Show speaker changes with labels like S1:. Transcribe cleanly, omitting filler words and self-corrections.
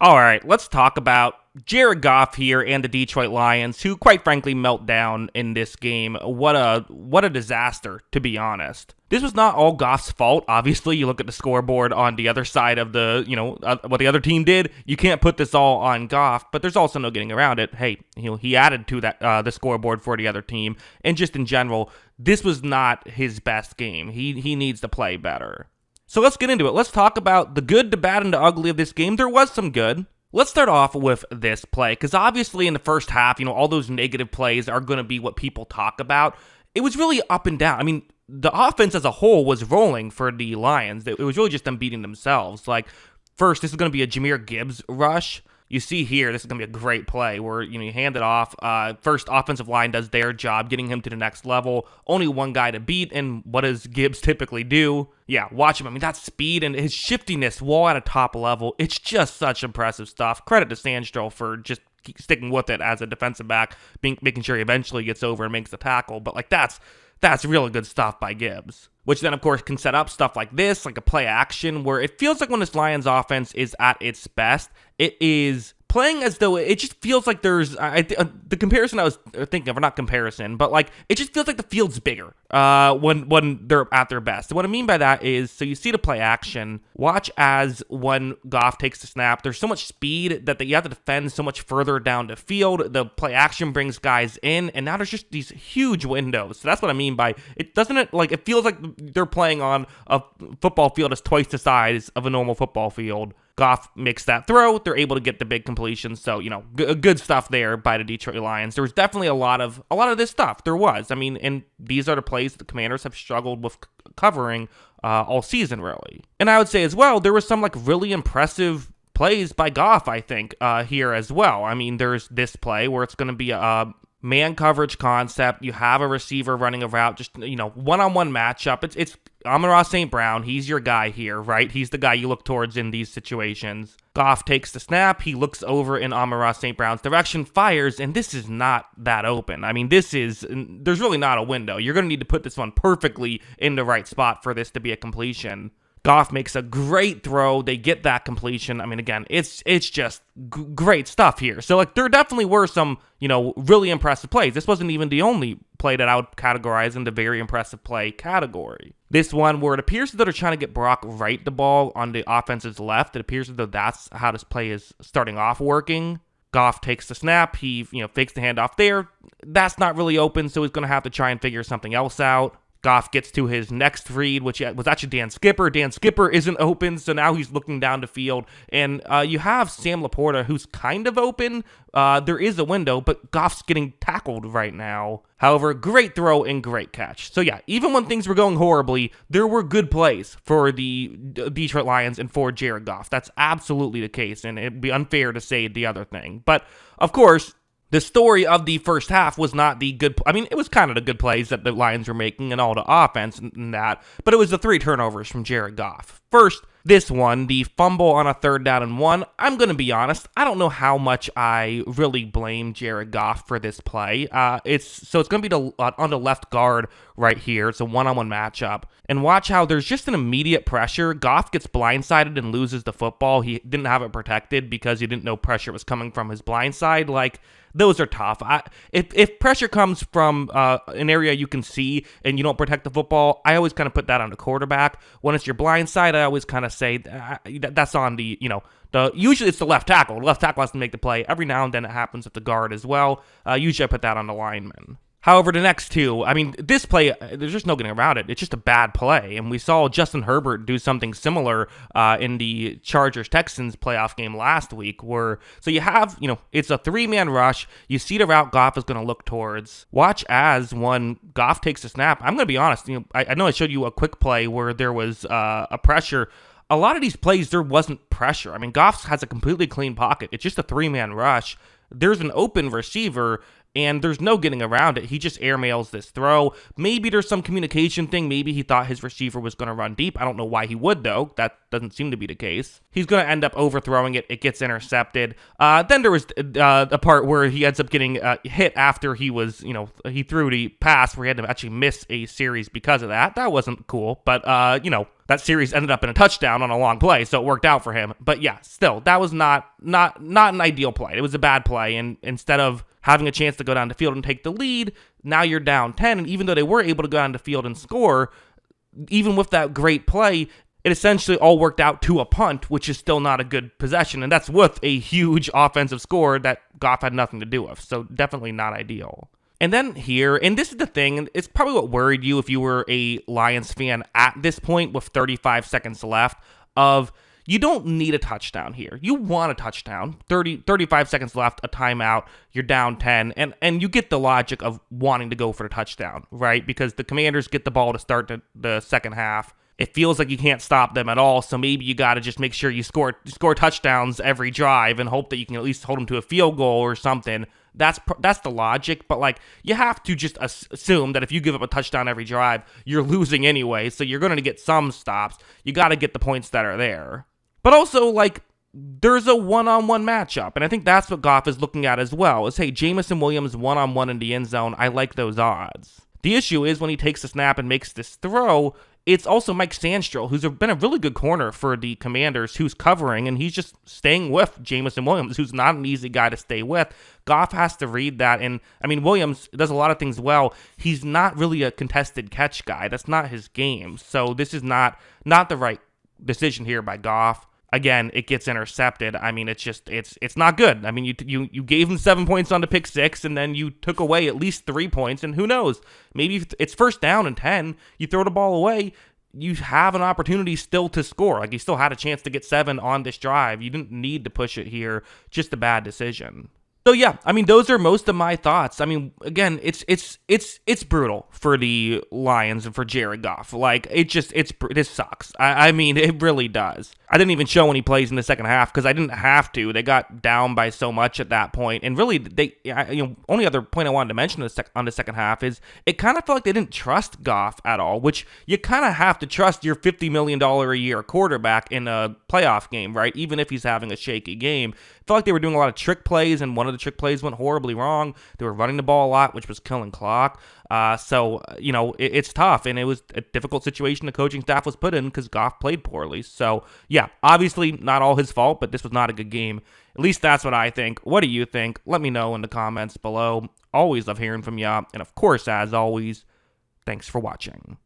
S1: All right, let's talk about Jared Goff here and the Detroit Lions, who quite frankly melt down in this game. What a disaster, to be honest. This was not all Goff's fault. Obviously, you look at the scoreboard on the other side of the, what the other team did. You can't put this all on Goff, but there's also no getting around it. Hey, he added to that the scoreboard for the other team, and just in general, this was not his best game. He needs to play better. So let's get into it. Let's talk about the good, the bad, and the ugly of this game. There was some good. Let's start off with this play, because obviously in the first half, all those negative plays are going to be what people talk about. It was really up and down. I mean, the offense as a whole was rolling for the Lions. It was really just them beating themselves. Like, first, this is going to be a Jahmyr Gibbs rush. You see here, this is going to be a great play where, you hand it off. First, offensive line does their job, getting him to the next level. Only one guy to beat, and what does Gibbs typically do? Yeah, watch him. I mean, that speed and his shiftiness while at a top level, it's just such impressive stuff. Credit to Sandstrom for just sticking with it as a defensive back, making sure he eventually gets over and makes the tackle. But, that's really good stuff by Gibbs. Which then, of course, can set up stuff like this, like a play action, where it feels like when this Lions offense is at its best, it is playing as though it just feels like there's the comparison I was thinking of, or not comparison, but it just feels like the field's bigger when they're at their best. And what I mean by that is, so you see the play action, watch as when Goff takes the snap, there's so much speed that you have to defend so much further down the field. The play action brings guys in, and now there's just these huge windows. So that's what I mean by it. It feels like they're playing on a football field that's twice the size of a normal football field. Goff makes that throw. They're able to get the big completion. So, good stuff there by the Detroit Lions. There was definitely a lot of this stuff. There was. I mean, and these are the plays the Commanders have struggled with covering all season, really. And I would say as well, there was some really impressive plays by Goff, I think, here as well. I mean, there's this play where it's going to be a man coverage concept. You have a receiver running a route, just, one-on-one matchup. It's Amon-Ra St. Brown. He's your guy here, right? He's the guy you look towards in these situations. Goff takes the snap. He looks over in Amon-Ra St. Brown's direction, fires, and this is not that open. I mean, there's really not a window. You're going to need to put this one perfectly in the right spot for this to be a completion. Goff makes a great throw. They get that completion. I mean, again, it's just great stuff here. So, there definitely were some, really impressive plays. This wasn't even the only play that I would categorize in the very impressive play category. This one where it appears as though they're trying to get Brock Wright the ball on the offense's left. It appears as though that's how this play is starting off working. Goff takes the snap. He, fakes the handoff there. That's not really open, so he's going to have to try and figure something else out. Goff gets to his next read, which was actually Dan Skipper. Dan Skipper isn't open, so now he's looking down the field. And you have Sam Laporta, who's kind of open. There is a window, but Goff's getting tackled right now. However, great throw and great catch. So yeah, even when things were going horribly, there were good plays for the Detroit Lions and for Jared Goff. That's absolutely the case, and it'd be unfair to say the other thing. But, of course, the story of the first half was not the good. I mean, it was kind of the good plays that the Lions were making and all the offense and that, but it was the 3 turnovers from Jared Goff. First, this one, the fumble on a 3rd down and 1. I'm going to be honest, I don't know how much I really blame Jared Goff for this play. It's going to be on the left guard right here. It's a one-on-one matchup. And watch how there's just an immediate pressure. Goff gets blindsided and loses the football. He didn't have it protected because he didn't know pressure was coming from his blind side. Those are tough. If pressure comes from an area you can see and you don't protect the football, I always kind of put that on the quarterback. When it's your blind side, I always kind of say that's on the, usually it's the left tackle. The left tackle has to make the play. Every now and then it happens with the guard as well. Usually I put that on the lineman. However, the next two, I mean, this play, there's just no getting around it. It's just a bad play. And we saw Justin Herbert do something similar in the Chargers-Texans playoff game last week so you have, it's a 3-man rush. You see the route Goff is going to look towards. Watch as when Goff takes a snap. I'm going to be honest. I know I showed you a quick play where there was a pressure. A lot of these plays, there wasn't pressure. I mean, Goff has a completely clean pocket. It's just a 3-man rush. There's an open receiver, and there's no getting around it. He just airmails this throw. Maybe there's some communication thing. Maybe he thought his receiver was going to run deep. I don't know why he would, though. That doesn't seem to be the case. He's going to end up overthrowing it. It gets intercepted. Then there was a part where he ends up getting hit after he was, he threw the pass where he had to actually miss a series because of that. That wasn't cool, but, that series ended up in a touchdown on a long play, so it worked out for him. But yeah, still, that was not an ideal play. It was a bad play, and instead of having a chance to go down the field and take the lead, now you're down 10, and even though they were able to go down the field and score, even with that great play, it essentially all worked out to a punt, which is still not a good possession, and that's with a huge offensive score that Goff had nothing to do with, so definitely not ideal. And then here, and this is the thing, and it's probably what worried you if you were a Lions fan at this point with 35 seconds left, of you don't need a touchdown here. You want a touchdown. 35 seconds left, a timeout, you're down 10, and you get the logic of wanting to go for the touchdown, right? Because the Commanders get the ball to start the second half. It feels like you can't stop them at all, so maybe you got to just make sure you score touchdowns every drive and hope that you can at least hold them to a field goal or something. That's the logic, but like you have to just assume that if you give up a touchdown every drive, you're losing anyway, so you're going to get some stops. You got to get the points that are there. But also, like, there's a one-on-one matchup, and I think that's what Goff is looking at as well, is, hey, Jameson Williams one-on-one in the end zone, I like those odds. The issue is when he takes the snap and makes this throw, it's also Mike Sandstrom, who's been a really good corner for the Commanders, who's covering, and he's just staying with Jameson Williams, who's not an easy guy to stay with. Goff has to read that, and, I mean, Williams does a lot of things well. He's not really a contested catch guy. That's not his game, so this is not the right decision here by Goff. Again, it gets intercepted. I mean, it's not good. I mean, you gave him 7 points on the pick six, and then you took away at least 3 points, and who knows? Maybe if it's first down and 10, you throw the ball away, you have an opportunity still to score. Like, you still had a chance to get 7 on this drive. You didn't need to push it here. Just a bad decision. So yeah, I mean, those are most of my thoughts. I mean, again, it's brutal for the Lions and for Jared Goff. Like, this sucks. I mean, it really does. I didn't even show any plays in the second half because I didn't have to. They got down by so much at that point, and really, only other point I wanted to mention on the second half is it kind of felt like they didn't trust Goff at all, which you kind of have to trust your $50 million a year quarterback in a playoff game, right? Even if he's having a shaky game. It felt like they were doing a lot of trick plays, and one of the trick plays went horribly wrong. They were running the ball a lot, which was killing clock. So, it's tough, and it was a difficult situation the coaching staff was put in because Goff played poorly. So, yeah, obviously not all his fault, but this was not a good game. At least that's what I think. What do you think? Let me know in the comments below. Always love hearing from you. And, of course, as always, thanks for watching.